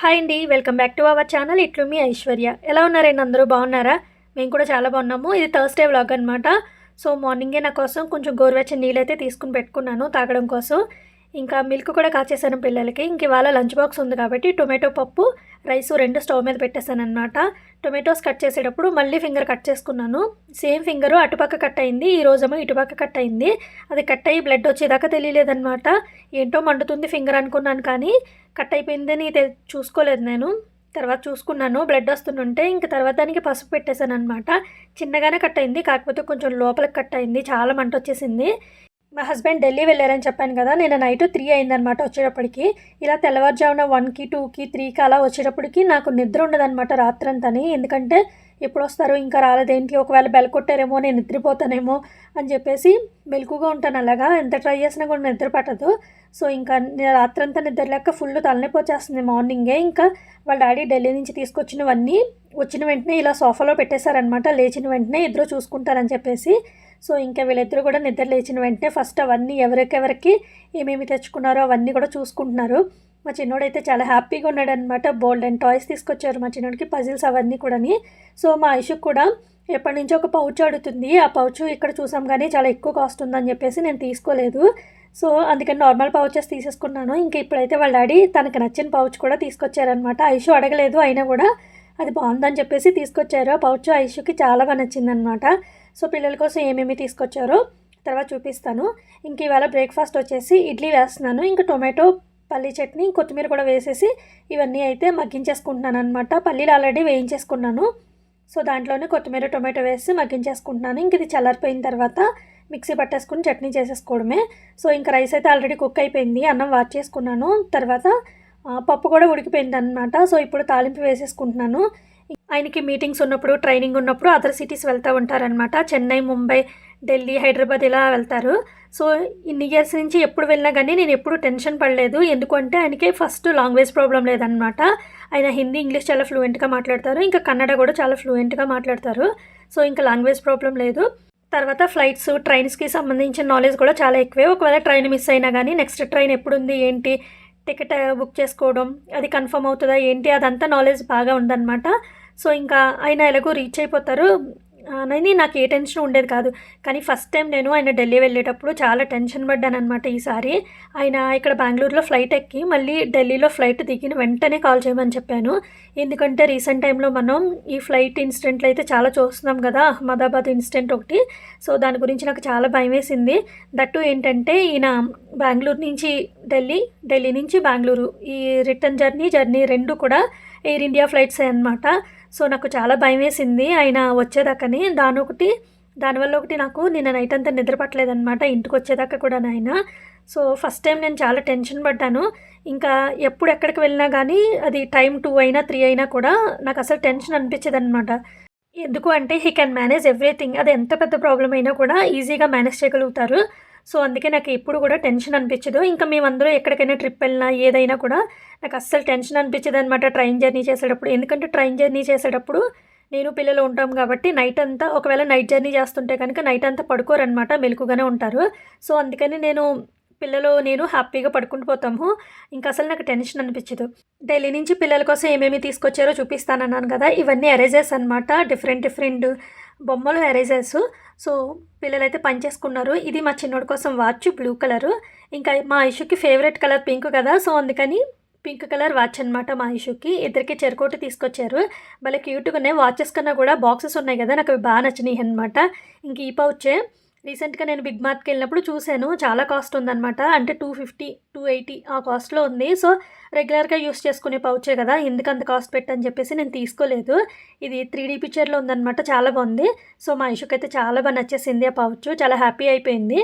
Hi అండి. Welcome back to our channel. ఇట్లు మీ ఐశ్వర్య. ఎలా ఉన్నారండి? అందరూ బాగున్నారా? మేము కూడా చాలా బాగున్నాము. ఇది థర్స్‌డే వ్లాగ్ అనమాట. సో మార్నింగే నా కోసం కొంచెం గోరువెచ్చని నీళ్ళైతే తీసుకొని పెట్టుకున్నాను తాగడం కోసం. ఇంకా మిల్క్ కూడా కాచేసాను పిల్లలకి. ఇంక ఇవాళ లంచ్ బాక్స్ ఉంది కాబట్టి టొమాటో పప్పు, రైసు 2 స్టవ్ మీద పెట్టేశాననమాట. టొమాటోస్ కట్ చేసేటప్పుడు మళ్ళీ ఫింగర్ కట్ చేసుకున్నాను. సేమ్ ఫింగరు అటుపక్క కట్ అయింది. ఈరోజేమో ఇటుపక్క కట్ అయింది. అది కట్ అయ్యి బ్లడ్ వచ్చేదాకా తెలియలేదనమాట. ఏంటో మండుతుంది ఫింగర్ అనుకున్నాను, కానీ కట్ అయిపోయిందని చూసుకోలేదు నేను. తర్వాత చూసుకున్నాను బ్లడ్ వస్తుంటే. ఇంక తర్వాత దానికి పసుపు పెట్టేశాను అనమాట. చిన్నగానే కట్ అయింది, కాకపోతే కొంచెం లోపలికి కట్ అయింది. చాలా మంట వచ్చేసింది. మా హస్బెండ్ ఢిల్లీ వెళ్ళారని చెప్పాను కదా, నేను నైట్ 3 అయిందనమాట వచ్చేటప్పటికి. ఇలా తెల్లవారుజామున 1కి 2కి 3కి అలా వచ్చేటప్పటికి నాకు నిద్ర ఉండదనమాట రాత్రంతని. ఎందుకంటే ఎప్పుడు వస్తారు, ఇంకా రాలేదేంటి, ఒకవేళ బెల్ కొట్టారేమో, నేను నిద్రపోతానేమో అని చెప్పేసి మెలకుగా ఉంటాను. అలాగా ఎంత ట్రై చేసినా కూడా నిద్ర పట్టదు. సో ఇంకా నేను రాత్రంతా నిద్ర లేక ఫుల్ తలనొప్పి వచ్చేస్తుంది మార్నింగే. ఇంకా వాళ్ళ డాడీ ఢిల్లీ నుంచి తీసుకొచ్చినవన్నీ వచ్చిన వెంటనే ఇలా సోఫాలో పెట్టేశారనమాట. లేచిన వెంటనే ఇద్దరు చూసుకుంటారని చెప్పేసి. సో ఇంకా వీళ్ళిద్దరూ కూడా నిద్ర లేచిన వెంటనే ఫస్ట్ అవన్నీ ఎవరెవరికి ఏమేమి తెచ్చుకున్నారో అవన్నీ కూడా చూసుకుంటున్నారు. మా చిన్నోడైతే చాలా హ్యాపీగా ఉన్నాడనమాట. బోల్డ్ అండ్ టాయ్స్ తీసుకొచ్చారు మా చిన్నోడికి, పజిల్స్ అవన్నీ కూడాని. సో మా ఐషుకు కూడా ఎప్పటి నుంచో ఒక పౌచ్ అడుగుతుంది. ఆ పౌచ్ ఇక్కడ చూసాం కానీ చాలా ఎక్కువ కాస్ట్ ఉందని చెప్పేసి నేను తీసుకోలేదు. సో అందుకని నార్మల్ పౌచెస్ తీసేసుకున్నాను. ఇంకా ఇప్పుడైతే వాళ్ళ డాడీ తనకు నచ్చిన పౌచ్ కూడా తీసుకొచ్చారనమాట. ఐషు అడగలేదు, అయినా కూడా అది బాగుందని చెప్పేసి తీసుకొచ్చారు. ఆ పౌచ్ ఐషుకి చాలా బాగా నచ్చిందనమాట. సో పిల్లల కోసం ఏమేమి తీసుకొచ్చారో తర్వాత చూపిస్తాను. ఇంక ఇవాళ బ్రేక్ఫాస్ట్ వచ్చేసి ఇడ్లీ వేస్తున్నాను. ఇంకా టొమాటో, పల్లీ చట్నీ, కొత్తిమీర కూడా వేసేసి ఇవన్నీ అయితే మగ్గించేసుకుంటున్నాను అనమాట. పల్లీలు ఆల్రెడీ వేయించేసుకున్నాను. సో దాంట్లోనే కొత్తిమీర, టొమాటో వేసి మగ్గించేసుకుంటున్నాను. ఇంక ఇది చల్లారిపోయిన తర్వాత మిక్సీ పట్టేసుకుని చట్నీ చేసేసుకోవడమే. సో ఇంకా రైస్ అయితే ఆల్రెడీ కుక్ అయిపోయింది, అన్నం వాచ్ చేసుకున్నాను. తర్వాత పప్పు కూడా ఉడికిపోయింది అనమాట. సో ఇప్పుడు తాలింపు వేసేసుకుంటున్నాను. ఆయనకి మీటింగ్స్ ఉన్నప్పుడు, ట్రైనింగ్ ఉన్నప్పుడు అదర్ సిటీస్ వెళ్తూ ఉంటారనమాట. చెన్నై, ముంబై, ఢిల్లీ, హైదరాబాద్ ఇలా వెళ్తారు. సో ఇన్ని ఇయర్స్ నుంచి ఎప్పుడు వెళ్ళినా కానీ నేను ఎప్పుడు టెన్షన్ పడలేదు. ఎందుకంటే ఆయనకి ఫస్ట్ లాంగ్వేజ్ ప్రాబ్లం లేదనమాట. ఆయన హిందీ, ఇంగ్లీష్ చాలా ఫ్లూయెంట్గా మాట్లాడతారు. ఇంకా కన్నడ కూడా చాలా ఫ్లూయెంట్గా మాట్లాడతారు. సో ఇంకా లాంగ్వేజ్ ప్రాబ్లం లేదు. తర్వాత ఫ్లైట్స్, ట్రైన్స్కి సంబంధించిన నాలెడ్జ్ కూడా చాలా ఎక్కువే. ఒకవేళ ట్రైన్ మిస్ అయినా కానీ నెక్స్ట్ ట్రైన్ ఎప్పుడుంది, ఏంటి, టికెట్ బుక్ చేసుకోవడం, అది కన్ఫర్మ్ అవుతుందా ఏంటి, అదంతా నాలెడ్జ్ బాగా ఉందన్నమాట. సో ఇంకా ఆయన ఎలాగో రీచ్ అయిపోతారు అని నాకు ఏ టెన్షన్ ఉండేది కాదు. కానీ ఫస్ట్ టైం నేను ఆయన ఢిల్లీ వెళ్ళేటప్పుడు చాలా టెన్షన్ పడ్డాను అనమాట. ఈసారి ఆయన ఇక్కడ బెంగళూరులో ఫ్లైట్ ఎక్కి మళ్ళీ ఢిల్లీలో ఫ్లైట్ దిగిన వెంటనే కాల్ చేయమని చెప్పాను. ఎందుకంటే రీసెంట్ టైంలో మనం ఈ ఫ్లైట్ ఇన్సిడెంట్లు అయితే చాలా చూస్తున్నాం కదా, అహ్మదాబాద్ ఇన్సిడెంట్ ఒకటి. సో దాని గురించి నాకు చాలా భయం వేసింది. దట్టు ఏంటంటే ఈయన బెంగళూరు నుంచి ఢిల్లీ, ఢిల్లీ నుంచి బెంగళూరు, ఈ రిటర్న్ జర్నీ 2 కూడా ఎయిర్ ఇండియా ఫ్లైట్సే అనమాట. సో నాకు చాలా భయం వేసింది ఆయన వచ్చేదాకాని. దానివల్ల ఒకటి నాకు నిన్న నైట్ అంతా నిద్ర పట్టలేదనమాట, ఇంటికి వచ్చేదాకా కూడా ఆయన. సో ఫస్ట్ టైం నేను చాలా టెన్షన్ పడ్డాను. ఇంకా ఎప్పుడు ఎక్కడికి వెళ్ళినా కానీ అది టైం 2 అయినా 3 అయినా కూడా నాకు అసలు టెన్షన్ అనిపించేది అనమాట. ఎందుకు అంటే హీ క్యాన్ మేనేజ్ ఎవ్రీథింగ్. అది ఎంత పెద్ద ప్రాబ్లం అయినా కూడా ఈజీగా మేనేజ్ చేయగలుగుతారు. సో అందుకే నాకు ఎప్పుడు కూడా టెన్షన్ అనిపించదు. ఇంకా మేమందరూ ఎక్కడికైనా ట్రిప్ వెళ్ళినా ఏదైనా కూడా నాకు అస్సలు టెన్షన్ అనిపించదు అనమాట ట్రైన్ జర్నీ చేసేటప్పుడు. ఎందుకంటే ట్రైన్ జర్నీ చేసేటప్పుడు నేను పిల్లలు ఉంటాం కాబట్టి నైట్ అంతా, ఒకవేళ నైట్ జర్నీ చేస్తుంటే కనుక నైట్ అంతా పడుకోరనమాట, మెలకుగానే ఉంటారు. సో అందుకని నేను హ్యాపీగా పడుకుంటూ పోతాము. ఇంకా అసలు నాకు టెన్షన్ అనిపించదు. ఢిల్లీ నుంచి పిల్లల కోసం ఏమేమి తీసుకొచ్చారో చూపిస్తానన్నాను కదా, ఇవన్నీ ఎరేజర్స్ అనమాట. డిఫరెంట్ బొమ్మలు ఎరేజర్స్. సో పిల్లలైతే పనిచేసుకున్నారు. ఇది మా చిన్నోడి కోసం వాచ్, బ్లూ కలరు. ఇంకా మా ఐషుకి ఫేవరెట్ కలర్ పింక్ కదా, సో అందుకని పింక్ కలర్ వాచ్ అనమాట మా ఐషుకి. ఇద్దరికి చెరకోటి తీసుకొచ్చారు. భలే క్యూట్గా ఉన్నాయి. వాచెస్ కన్నా కూడా బాక్సెస్ ఉన్నాయి కదా, నాకు అవి బాగా నచ్చినాయి అనమాట. ఇంక ఈ పౌచే రీసెంట్గా నేను బిగ్ మార్ట్కి వెళ్ళినప్పుడు చూశాను, చాలా కాస్ట్ ఉందన్నమాట. అంటే 250, 280 ఆ కాస్ట్లో ఉంది. సో రెగ్యులర్గా యూస్ చేసుకునే పౌచే కదా, ఎందుకు అంత కాస్ట్ పెట్టని చెప్పేసి నేను తీసుకోలేదు. ఇది 3D పిక్చర్లో ఉందన్నమాట, చాలా బాగుంది. సో మా ఐషుకి అయితే చాలా బాగా నచ్చేసింది ఆ పౌచ్, చాలా హ్యాపీ అయిపోయింది.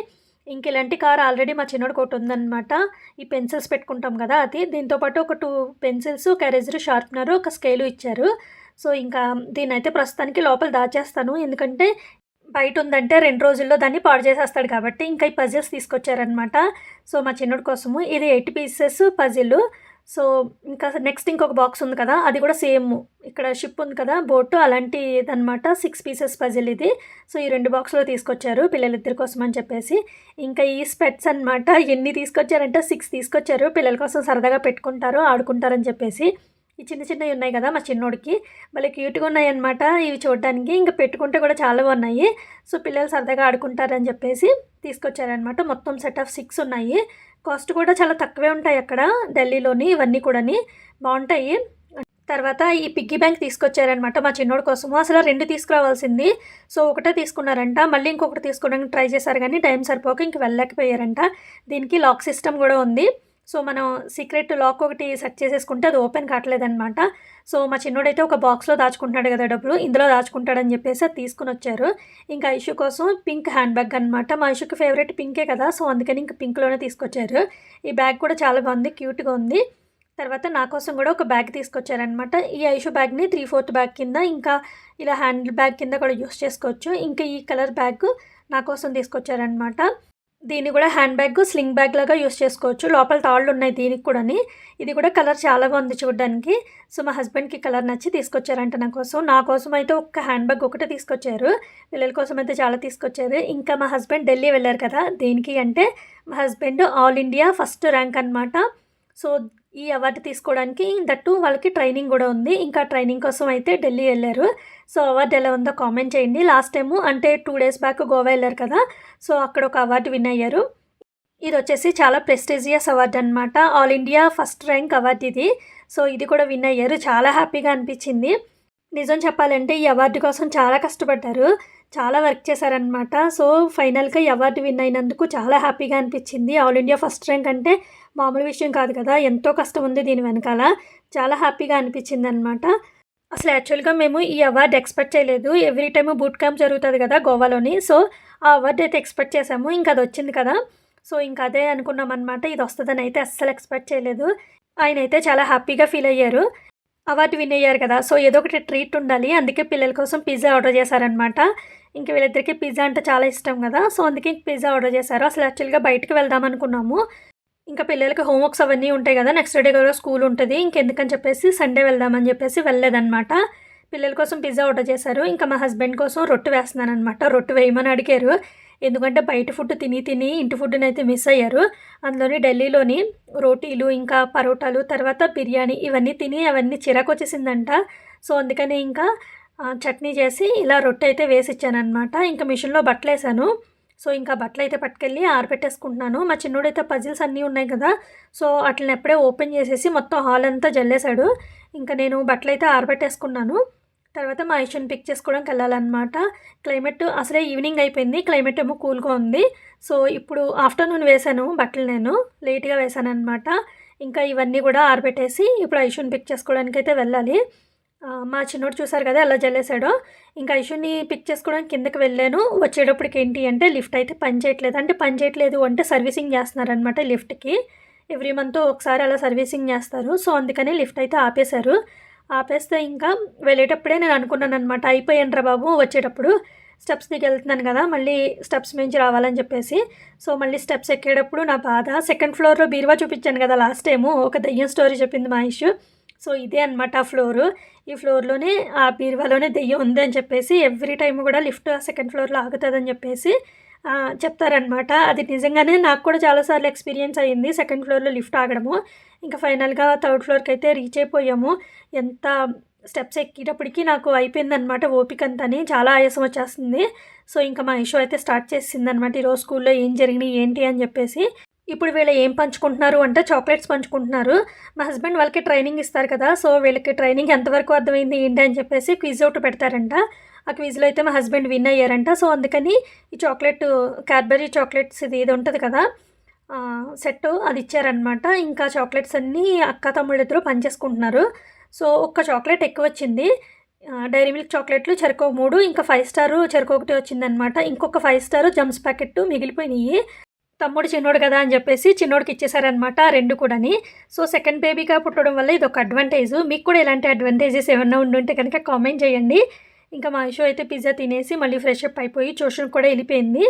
ఇంక ఇలాంటి కార్ ఆల్రెడీ మా చిన్నోడికి ఒకటి ఉందన్నమాట. ఈ పెన్సిల్స్ పెట్టుకుంటాం కదా అది. దీంతోపాటు ఒక 2 పెన్సిల్స్, ఒక ఎరేజర్, షార్ప్నర్, ఒక స్కేలు ఇచ్చారు. సో ఇంకా దీన్ని అయితే ప్రస్తుతానికి లోపల దాచేస్తాను. ఎందుకంటే బయట ఉందంటే 2 రోజుల్లో దాన్ని పాడు చేసేస్తాడు కాబట్టి. ఇంకా ఈ పజిల్స్ తీసుకొచ్చారనమాట. సో మా చిన్నోడి కోసము ఇది 8 పీసెస్ పజిల్. సో ఇంకా నెక్స్ట్ ఇంకొక బాక్స్ ఉంది కదా, అది కూడా సేమ్ ఇక్కడ షిప్ ఉంది కదా, బోటు, అలాంటిదన్నమాట. 6 పీసెస్ పజిల్ ఇది. సో ఈ 2 బాక్స్లో తీసుకొచ్చారు పిల్లలిద్దరి కోసం అని చెప్పేసి. ఇంకా ఈ స్పెట్స్ అనమాట, ఎన్ని తీసుకొచ్చారంటే 6 తీసుకొచ్చారు. పిల్లల కోసం సరదాగా పెట్టుకుంటారు, ఆడుకుంటారని చెప్పేసి. ఈ చిన్న చిన్నవి ఉన్నాయి కదా మా చిన్నోడికి, భలే క్యూట్గా ఉన్నాయన్నమాట ఇవి చూడడానికి. ఇంకా పెట్టుకుంటే కూడా చాలా బాగున్నాయి. సో పిల్లలు సరదాగా ఆడుకుంటారని చెప్పేసి తీసుకొచ్చారనమాట. మొత్తం సెట్ ఆఫ్ 6 ఉన్నాయి. కాస్ట్ కూడా చాలా తక్కువే ఉంటాయి అక్కడ ఢిల్లీలోని. ఇవన్నీ కూడాని బాగుంటాయి. తర్వాత ఈ పిగ్గీ బ్యాంక్ తీసుకొచ్చారనమాట మా చిన్నోడి కోసము. అసలు 2 తీసుకురావాల్సింది. సో ఒకటే తీసుకున్నారంట. మళ్ళీ ఇంకొకటి తీసుకోవడానికి ట్రై చేశారు కానీ టైం సరిపోక ఇంక వెళ్ళలేకపోయారంట. దీనికి లాక్ సిస్టమ్ కూడా ఉంది. సో మనం సీక్రెట్ లాక్ ఒకటి సెట్ చేసేసుకుంటే అది ఓపెన్ కావట్లేదనమాట. సో మా చిన్నోడైతే ఒక బాక్స్లో దాచుకుంటున్నాడు కదా డబ్బులు, ఇందులో దాచుకుంటాడని చెప్పేసి అది తీసుకుని వచ్చారు. ఇంకా ఐషు కోసం పింక్ హ్యాండ్ బ్యాగ్ అనమాట. మా ఐషుకి ఫేవరెట్ పింకే కదా, సో అందుకని ఇంక పింక్లోనే తీసుకొచ్చారు. ఈ బ్యాగ్ కూడా చాలా బాగుంది, క్యూట్గా ఉంది. తర్వాత నా కోసం కూడా ఒక బ్యాగ్ తీసుకొచ్చారనమాట. ఈ ఐషు బ్యాగ్ని 3/4 బ్యాగ్ కింద, ఇంకా ఇలా హ్యాండిల్ బ్యాగ్ కింద కూడా యూస్ చేసుకోవచ్చు. ఇంకా ఈ కలర్ బ్యాగ్ నా కోసం తీసుకొచ్చారనమాట. దీన్ని కూడా హ్యాండ్ బ్యాగ్ స్లింగ్ బ్యాగ్ లాగా యూస్ చేసుకోవచ్చు. లోపల తాళ్ళు ఉన్నాయి దీనికి కూడాని. ఇది కూడా కలర్ చాలా బాగుంది చూడడానికి. సో మా హస్బెండ్కి కలర్ నచ్చి తీసుకొచ్చారంట నా కోసం. నా కోసం అయితే ఒక హ్యాండ్ బ్యాగ్ ఒకటే తీసుకొచ్చారు. పిల్లల కోసం అయితే చాలా తీసుకొచ్చారు. ఇంకా మా హస్బెండ్ ఢిల్లీ వెళ్ళారు కదా, దేనికి అంటే మా husband all India first rank అనమాట. సో ఈ అవార్డు తీసుకోవడానికి దట్టు వాళ్ళకి ట్రైనింగ్ కూడా ఉంది. ఇంకా ట్రైనింగ్ కోసం అయితే ఢిల్లీ వెళ్ళారు. సో అవార్డు ఎలా ఉందో కామెంట్ చేయండి. లాస్ట్ టైము అంటే 2 days బ్యాక్ గోవా వెళ్ళారు కదా, సో అక్కడ ఒక అవార్డు విన్ అయ్యారు. ఇది వచ్చేసి చాలా ప్రెస్టీజియస్ అవార్డు అనమాట. All India first rank award ఇది. సో ఇది కూడా విన్ అయ్యారు. చాలా హ్యాపీగా అనిపించింది. నిజం చెప్పాలంటే ఈ అవార్డు కోసం చాలా కష్టపడ్డారు, చాలా వర్క్ చేశారనమాట. సో ఫైనల్గా ఈ అవార్డు విన్ అయినందుకు చాలా హ్యాపీగా అనిపించింది. ఆల్ ఇండియా ఫస్ట్ ర్యాంక్ అంటే మామూలు విషయం కాదు కదా, ఎంతో కష్టం ఉంది దీని వెనకాల. చాలా హ్యాపీగా అనిపించింది అనమాట. అసలు యాక్చువల్గా మేము ఈ అవార్డు ఎక్స్పెక్ట్ చేయలేదు. ఎవ్రీ టైము బూట్ క్యాంప్ జరుగుతుంది కదా గోవాలోని, సో ఆ అవార్డు అయితే ఎక్స్పెక్ట్ చేసాము. ఇంకా అది వచ్చింది కదా, సో ఇంకా అదే అనుకున్నాం అనమాట. ఇది వస్తుందని అయితే అస్సలు ఎక్స్పెక్ట్ చేయలేదు. ఆయన అయితే చాలా హ్యాపీగా ఫీల్ అయ్యారు. అవార్డు విన్ అయ్యారు కదా, సో ఏదో ఒకటి ట్రీట్ ఉండాలి. అందుకే పిల్లల కోసం పిజ్జా ఆర్డర్ చేశారనమాట. ఇంకా వీళ్ళిద్దరికి పిజ్జా అంటే చాలా ఇష్టం కదా, సో అందుకే పిజ్జా ఆర్డర్ చేశారు. అసలు యాక్చువల్గా బయటకు వెళ్దాం అనుకున్నాము. ఇంకా పిల్లలకి హోంవర్క్స్ అవన్నీ ఉంటాయి కదా, నెక్స్ట్ డే కూడా స్కూల్ ఉంటుంది, ఇంకెందుకని చెప్పేసి సండే వెళ్దామని చెప్పేసి వెళ్ళలేదన్నమాట. పిల్లల కోసం పిజ్జా ఆర్డర్ చేశారు. ఇంకా మా హస్బెండ్ కోసం రొట్టె వేస్తున్నాను అనమాట. రొట్టె వేయమని అడిగారు. ఎందుకంటే బయట ఫుడ్ తిని తిని ఇంటి ఫుడ్ని అయితే మిస్ అయ్యారు. అందులోని ఢిల్లీలోని రోటీలు, ఇంకా పరోటాలు, తర్వాత బిర్యానీ ఇవన్నీ తిని అవన్నీ చిరాకు వచ్చేసిందంట. సో అందుకని ఇంకా చట్నీ చేసి ఇలా రొట్టె అయితే వేసి ఇచ్చానమాట. ఇంకా మిషన్లో బట్టలు వేసాను. సో ఇంకా బట్టలు అయితే పట్టుకెళ్ళి ఆరబెట్టేసుకుంటున్నాను. మా చిన్నోడైతే పజిల్స్ అన్నీ ఉన్నాయి కదా, సో అట్లని ఎప్పుడే ఓపెన్ చేసేసి మొత్తం హాల్ అంతా జల్లేశాడు. ఇంకా నేను బట్టలు అయితే ఆరబెట్టేసుకున్నాను. తర్వాత మా ఐషుని పిక్ చేసుకోవడానికి వెళ్ళాలన్నమాట. క్లైమేట్ అసలే ఈవినింగ్ అయిపోయింది, క్లైమేట్ ఏమో కూల్గా ఉంది. సో ఇప్పుడు ఆఫ్టర్నూన్ వేశాను బట్టలు, నేను లేట్గా వేశాను అనమాట. ఇంకా ఇవన్నీ కూడా ఆరబెట్టేసి ఇప్పుడు ఐషుని పిక్ చేసుకోవడానికి అయితే వెళ్ళాలి. మా చిన్నోడు చూసారు కదా ఎలా జల్లేసాడో. ఇంకా ఐషుని పిక్ చేసుకోవడానికి కిందకి వెళ్ళాను. వచ్చేటప్పటికి ఏంటి అంటే లిఫ్ట్ అయితే పని చేయట్లేదు అంటే సర్వీసింగ్ చేస్తున్నారనమాట లిఫ్ట్కి. ఎవ్రీ మంత్ ఒకసారి అలా సర్వీసింగ్ చేస్తారు. సో అందుకని లిఫ్ట్ అయితే ఆపేశారు. ఆపేస్తే ఇంకా వెళ్ళేటప్పుడే నేను అనుకున్నాను అనమాట, అయిపోయాను రా బాబు, వచ్చేటప్పుడు స్టెప్స్ దిగి వెళ్తున్నాను కదా, మళ్ళీ స్టెప్స్ మించి రావాలని చెప్పేసి. సో మళ్ళీ స్టెప్స్ ఎక్కేటప్పుడు నా బాధ. 2nd ఫ్లోర్లో బీరువా చూపించాను కదా లాస్ట్ టైము, ఒక దెయ్యం స్టోరీ చెప్పింది మా ఐషు. సో ఇదే అనమాట ఆ ఫ్లోరు. ఈ ఫ్లోర్లోనే ఆ బీరువాలోనే దెయ్యం ఉంది అని చెప్పేసి ఎవ్రీ టైం కూడా లిఫ్ట్ 2nd ఫ్లోర్లో ఆగుతుందని చెప్పేసి చెప్తారనమాట. అది నిజంగానే నాకు కూడా చాలాసార్లు ఎక్స్పీరియన్స్ అయ్యింది 2nd ఫ్లోర్లో లిఫ్ట్ ఆగడము. ఇంకా ఫైనల్గా 3rd ఫ్లోర్కి అయితే రీచ్ అయిపోయాము. ఎంత స్టెప్స్ ఎక్కేటప్పటికి నాకు అయిపోయిందనమాట ఓపిక అంతని, చాలా ఆయాసం వచ్చేస్తుంది. సో ఇంకా మా ఇష్యూ అయితే స్టార్ట్ చేసింది అనమాట, ఈరోజు స్కూల్లో ఏం జరిగినాయి ఏంటి అని చెప్పేసి. ఇప్పుడు వీళ్ళు ఏం పంచుకుంటున్నారు అంటే చాక్లెట్స్ పంచుకుంటున్నారు. మా హస్బెండ్ వాళ్ళకి ట్రైనింగ్ ఇస్తారు కదా, సో వీళ్ళకి ట్రైనింగ్ ఎంతవరకు అర్థమైంది ఏంటి అని చెప్పేసి క్విజ్ ఒకటి పెడతారంట. ఆ క్విజ్లో అయితే మా హస్బెండ్ విన్ అయ్యారంట. సో అందుకని ఈ చాక్లెట్ క్యాడ్బరీ చాక్లెట్స్ ఇది ఉంటుంది కదా సెట్, అది ఇచ్చారనమాట. ఇంకా చాక్లెట్స్ అన్నీ అక్క తమ్ముళ్ళిద్దరూ పనిచేసుకుంటున్నారు. సో ఒక్క చాక్లెట్ ఎక్కువ వచ్చింది. డైరీ మిల్క్ చాక్లెట్లు చెరకు 3, ఇంకా 5 స్టార్ చెరకు 1 వచ్చిందనమాట. ఇంకొక 5 స్టార్ జమ్స్ ప్యాకెట్ మిగిలిపోయినాయి. తమ్ముడు చిన్నోడు కదా అని చెప్పేసి చిన్నోడికి ఇచ్చేసారనమాట 2 కూడాని. సో 2nd బేబీగా పుట్టడం వల్ల ఇది ఒక అడ్వాంటేజ్. మీకు కూడా ఇలాంటి అడ్వాంటేజెస్ ఏమన్నా ఉండుంటే కనుక కామెంట్ చేయండి. ఇంకా మా ఇషు అయితే పిజ్జా తినేసి మళ్ళీ ఫ్రెష్ అప్ అయిపోయి ట్యూషన్ కూడా వెళ్ళిపోయింది.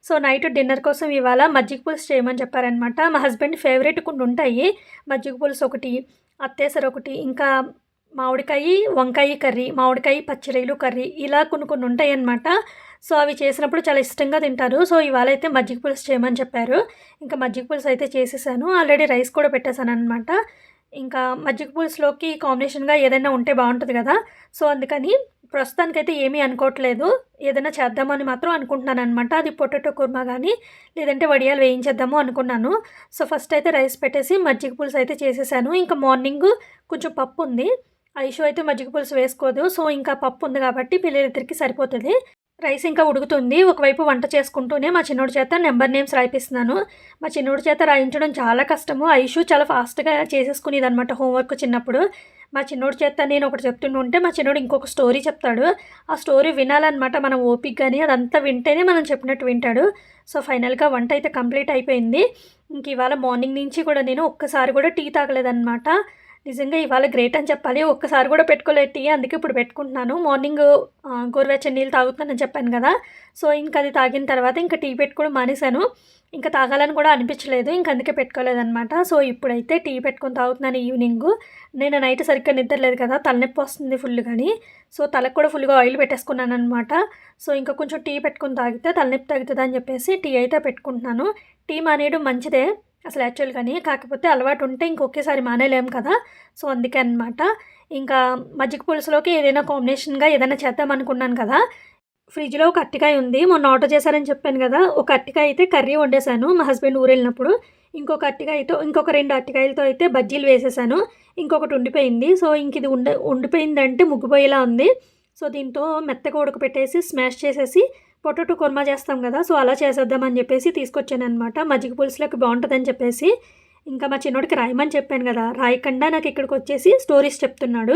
సో నైట్ డిన్నర్ కోసం ఇవాళ మజ్జిగ పులుసు చేయమని చెప్పారనమాట. మా హస్బెండ్ ఫేవరెట్ కొన్ని ఉంటాయి, మజ్జిగ పులుసు ఒకటి, అత్తేసరి ఒకటి, ఇంకా మామిడికాయ వంకాయ కర్రీ, మామిడికాయ పచ్చిరొయ్యలు కర్రీ, ఇలా కొన్ని ఉంటాయి అన్నమాట. సో అవి చేసినప్పుడు చాలా ఇష్టంగా తింటారు. సో ఇవాళ అయితే మజ్జిగ పులుసు చేయమని చెప్పారు. ఇంకా మజ్జిగ పులుసు అయితే చేసేసాను. ఆల్రెడీ రైస్ కూడా పెట్టేశాను అనమాట. ఇంకా మజ్జిగ పులుసులోకి కాంబినేషన్గా ఏదైనా ఉంటే బాగుంటుంది కదా. సో అందుకని ప్రస్తుతానికైతే ఏమీ అనుకోవట్లేదు. ఏదైనా చేద్దామని మాత్రం అనుకుంటున్నాను అనమాట. అది పొటాటో కుర్మా కానీ లేదంటే వడియాలు వేయించేద్దాము అనుకున్నాను. సో ఫస్ట్ అయితే రైస్ పెట్టేసి మజ్జిగ పులుసు అయితే చేసేసాను. ఇంకా మార్నింగ్ కొంచెం పప్పు ఉంది. ఐషు అయితే మజ్జిగ పులుసు వేసుకోదు. సో ఇంకా పప్పు ఉంది కాబట్టి పిల్లలిద్దరికి సరిపోతుంది. రైస్ ఇంకా ఉడుకుతుంది. ఒకవైపు వంట చేసుకుంటూనే మా చిన్నోడి చేత నెంబర్ నేమ్స్ రాయిపిస్తున్నాను. మా చిన్నోడి చేత రాయించడం చాలా కష్టము. ఐషు చాలా ఫాస్ట్గా చేసేసుకునేదనమాట హోంవర్క్ చిన్నప్పుడు. మా చిన్నోడి చేత నేను ఒకటి చెప్తుంటే మా చిన్నోడు ఇంకొక స్టోరీ చెప్తాడు. ఆ స్టోరీ వినాలన్నమాట మనం ఓపికగాని. అదంతా వింటేనే మనం చెప్పినట్టు వింటాడు. సో ఫైనల్గా వంట అయితే కంప్లీట్ అయిపోయింది. ఇంక ఇవాళ మార్నింగ్ నుంచి కూడా నేను ఒక్కసారి కూడా టీ తాగలేదన్నమాట. నిజంగా ఇవాళ గ్రేట్ అని చెప్పాలి. ఒక్కసారి కూడా పెట్టుకోలేదు టీ. అందుకే ఇప్పుడు పెట్టుకుంటున్నాను. మార్నింగ్ గోరువెచ్చని నీళ్ళు తాగుతున్నానని చెప్పాను కదా. సో ఇంకా అది తాగిన తర్వాత ఇంకా టీ పెట్టుకోవడం మానేశాను. ఇంకా తాగాలని కూడా అనిపించలేదు. ఇంక అందుకే పెట్టుకోలేదన్నమాట. సో ఇప్పుడైతే టీ పెట్టుకొని తాగుతున్నాను ఈవినింగ్. నేను నైట్ సరిగ్గా నిద్రలేదు కదా, తలనొప్పి వస్తుంది ఫుల్ కానీ. సో తలకు కూడా ఫుల్గా ఆయిల్ పెట్టేసుకున్నాను అనమాట. సో ఇంకా కొంచెం టీ పెట్టుకొని తాగితే తలనొప్పి తగ్గుతుంది అని చెప్పేసి టీ అయితే పెట్టుకుంటున్నాను. టీ మానేయడం మంచిదే అసలు యాక్చువల్గాని. కాకపోతే అలవాటు ఉంటే ఇంకొకేసారి మానేలేము కదా. సో అందుకే అనమాట. ఇంకా మజ్జిగ పులుసులోకి ఏదైనా కాంబినేషన్గా ఏదైనా చేద్దాం అనుకున్నాను కదా. ఫ్రిడ్జ్లో ఒక అరటికాయ ఉంది. మొన్న ఆర్డర్ చేశారని చెప్పాను కదా. ఒక అరటికాయ అయితే కర్రీ వండేసాను మా హస్బెండ్ ఊరు వెళ్ళినప్పుడు. ఇంకొక 2 అరటికాయలతో అయితే బజ్జీలు వేసేసాను. ఇంకొకటి ఉండిపోయింది. సో ఇంక ఇది ఉండిపోయిందంటే ముగ్గుపోయేలా ఉంది. సో దీంతో మెత్తగా ఉడకపెట్టేసి స్మాష్ చేసేసి పొటాటో కుర్మా చేస్తాం కదా. సో అలా చేసేద్దామని చెప్పేసి తీసుకొచ్చాను అనమాట. మజ్జిగ పులుసులోకి బాగుంటుందని చెప్పేసి. ఇంకా మా చిన్నోడికి రాయమని చెప్పాను కదా, రాయకుండా నాకు ఇక్కడికి వచ్చేసి స్టోరీస్ చెప్తున్నాడు.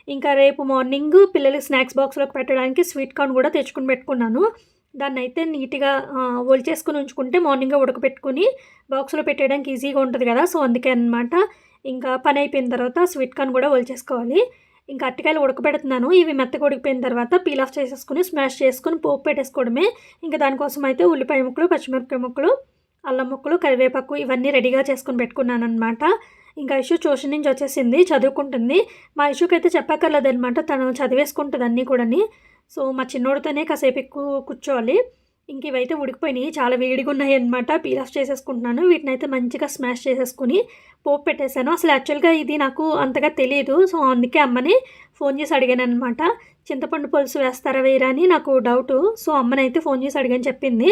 ఇంకా రేపు మార్నింగ్ పిల్లలకి స్నాక్స్ బాక్స్లోకి పెట్టడానికి స్వీట్ కార్న్ కూడా తెచ్చుకుని పెట్టుకున్నాను. దాన్ని అయితే నీట్గా ఒలిచేసుకుని ఉంచుకుంటే మార్నింగే ఉడకపెట్టుకుని బాక్స్లో పెట్టేయడానికి ఈజీగా ఉంటుంది కదా. సో అందుకే అనమాట. ఇంకా పని అయిపోయిన తర్వాత స్వీట్ కార్న్ కూడా ఒలిచేసుకోవాలి. ఇంకా అరటికాయలు ఉడకబెడుతున్నాను. ఇవి మెత్తగా ఉడికిపోయిన తర్వాత పీల్ ఆఫ్ చేసేసుకుని స్మాష్ చేసుకుని పోపు పెట్టేసుకోవడమే. ఇంకా దానికోసం అయితే ఉల్లిపాయ ముక్కలు, పచ్చిమిరపకాయ ముక్కలు, అల్లం ముక్కలు, కరివేపాకు ఇవన్నీ రెడీగా చేసుకుని పెట్టుకున్నాను అనమాట. ఇంకా ఇష్యూ ట్యూషన్ నుంచి వచ్చేసింది, చదువుకుంటుంది. మా ఇష్యూకి అయితే చెప్పక్కర్లేదనమాట, తను చదివేసుకుంటుంది అన్నీ కూడాని. సో మా చిన్నోడితోనే కాసేపు ఎక్కువ కూర్చోవాలి. ఇంక ఇవైతే ఉడికిపోయినాయి, చాలా వేడిగా ఉన్నాయి అనమాట. పీల్ ఆఫ్ చేసేసుకుంటున్నాను. వీటిని అయితే మంచిగా స్మాష్ చేసేసుకుని పోపు పెట్టేశాను. అసలు యాక్చువల్గా ఇది నాకు అంతగా తెలియదు. సో అందుకే అమ్మని ఫోన్ చేసి అడిగాను అనమాట. చింతపండు పులుసు వేస్తారా వేరా అని నాకు డౌటు. సో అమ్మని అయితే ఫోన్ చేసి అడిగాను, చెప్పింది.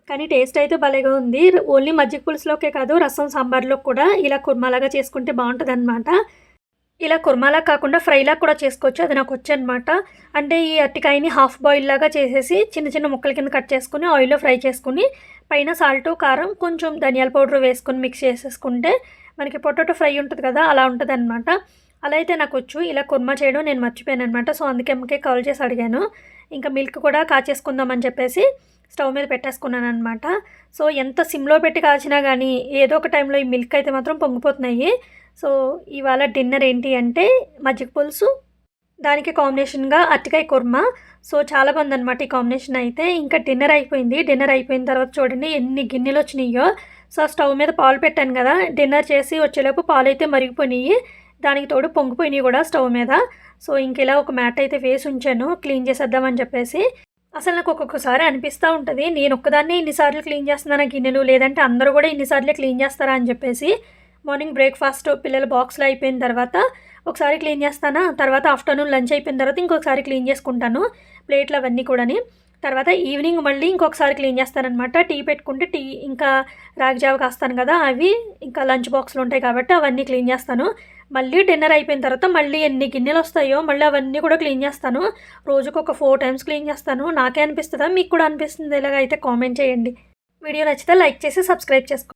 కానీ టేస్ట్ అయితే భలేగా ఉంది. ఓన్లీ మజ్జిగ పులుసులోకే కాదు, రసం సాంబార్లో కూడా ఇలా కుర్మాలాగా చేసుకుంటే బాగుంటుంది అనమాట. ఇలా కుర్మాలా కాకుండా ఫ్రైలా కూడా చేసుకోవచ్చు. అది నాకు వచ్చనమాట. అంటే ఈ అరటికాయని హాఫ్ బాయిల్ లాగా చేసేసి చిన్న చిన్న ముక్కల కింద కట్ చేసుకుని ఆయిల్లో ఫ్రై చేసుకుని పైన సాల్ట్, కారం, కొంచెం ధనియాల పౌడర్ వేసుకొని మిక్స్ చేసేసుకుంటే మనకి పొటాటో ఫ్రై ఉంటుంది కదా, అలా ఉంటుంది అనమాట. అలా అయితే నాకు వచ్చు. ఇలా కుర్మా చేయడం నేను మర్చిపోయాను అనమాట. సో అందుకే అమ్మకే కాల్ చేసి అడిగాను. ఇంకా మిల్క్ కూడా కాచేసుకుందామని చెప్పేసి స్టవ్ మీద పెట్టేసుకున్నాను అనమాట. సో ఎంత సిమ్లో పెట్టి కాచినా కానీ ఏదో ఒక టైంలో ఈ మిల్క్ అయితే మాత్రం పొంగిపోతున్నాయి. సో ఇవాళ డిన్నర్ ఏంటి అంటే మజ్జిగ పులుసు, దానికి కాంబినేషన్గా అరటికాయ కుర్మా. సో చాలా బాగుంది అనమాట ఈ కాంబినేషన్ అయితే. ఇంకా డిన్నర్ అయిపోయింది. డిన్నర్ అయిపోయిన తర్వాత చూడండి ఎన్ని గిన్నెలు వచ్చినాయో. సో స్టవ్ మీద పాలు పెట్టాను కదా, డిన్నర్ చేసి వచ్చేలోపు పాలు అయితే మరిగిపోయినాయి. దానికి తోడు పొంగిపోయినాయి కూడా స్టవ్ మీద. సో ఇంక ఇలా ఒక మ్యాట్ అయితే వేసి ఉంచాను క్లీన్ చేసేద్దామని చెప్పేసి. అసలు నాకు ఒక్కొక్కసారి అనిపిస్తూ ఉంటుంది, నేను ఒక్కదాన్ని ఇన్నిసార్లు క్లీన్ చేస్తున్నాను గిన్నెలు, లేదంటే అందరూ కూడా ఇన్నిసార్లే క్లీన్ చేస్తారా అని చెప్పేసి. మార్నింగ్ బ్రేక్ఫాస్ట్ పిల్లల బాక్స్లో అయిపోయిన తర్వాత ఒకసారి క్లీన్ చేస్తాను. తర్వాత ఆఫ్టర్నూన్ లంచ్ అయిపోయిన తర్వాత ఇంకొకసారి క్లీన్ చేసుకుంటాను ప్లేట్లు అవన్నీ కూడాని. తర్వాత ఈవినింగ్ మళ్ళీ ఇంకొకసారి క్లీన్ చేస్తానమాట. టీ పెట్టుకుంటే టీ ఇంకా రాగిజావ కాస్తాను కదా, అవి ఇంకా లంచ్ బాక్స్లో ఉంటాయి కాబట్టి అవన్నీ క్లీన్ చేస్తాను. మళ్ళీ డిన్నర్ అయిపోయిన తర్వాత మళ్ళీ ఎన్ని గిన్నెలు వస్తాయో మళ్ళీ అవన్నీ కూడా క్లీన్ చేస్తాను. రోజుకు ఒక 4 టైమ్స్ క్లీన్ చేస్తాను. నాకే అనిపిస్తుందా, మీకు కూడా అనిపిస్తుంది ఇలాగ అయితే కామెంట్ చేయండి. వీడియో నచ్చితే లైక్ చేసి సబ్స్క్రైబ్ చేసుకోండి.